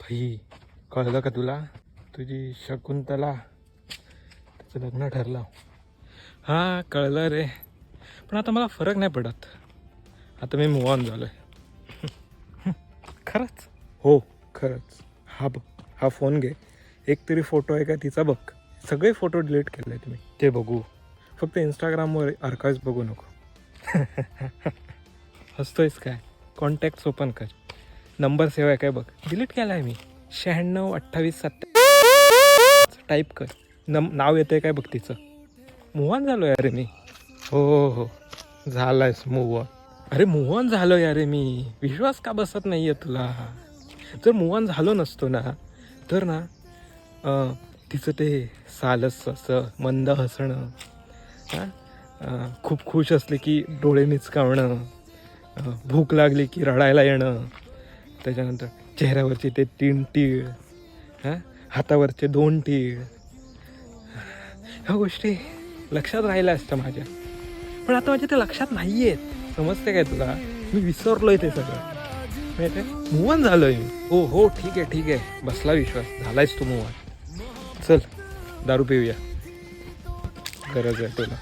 भाई कळलं का तुला? तुझी शकुंतला त्याचं लग्न ठरलं. हां कळलं रे, पण आता मला फरक नाही पडत. आता मी मूव ऑन झालो आहे. खरंच हो खरंच. हा बघ, हा फोन घे, एक तरी फोटो आहे का तिचा बघ. सगळे फोटो डिलीट केले तुम्ही, ते बघू. फक्त इंस्टाग्रामवर आर्काइव्स बघू नको. हसतोयस काय? कॉन्टॅक्ट्स ओपन कर, नंबर सेव्ह आहे काय बघ. डिलीट केला आहे मी. 96 28 70 टाईप कर, नाव येतं आहे काय बघ तिचं. मूव ऑन झालो अरे मी. हो हो हो झालायस मूव ऑन. अरे मूव ऑन झालो अरे मी. विश्वास का बसत नाही आहे तुला? जर मूव ऑन झालो नसतो ना तर ना तिचं ते सालस असं मंद हसणं, खूप खुश असले की डोळे मिचकावणं, भूक लागली की रडायला येणं, त्याच्यानंतर चेहऱ्यावरचे ते 3 तीळ, हातावरचे 2 तीळ, ह्या गोष्टी लक्षात राहिल्या असत्या माझ्या. पण आता माझ्या ते लक्षात नाही आहेत. समजते काय तुला? मी विसरलोय ते सगळं. माहिती आहे, मूव ऑन झालोय मी. हो हो ठीक आहे ठीक आहे, बसला विश्वास. झालायस तू मूव ऑन. चल दारू पिऊया, गरज आहे तुला.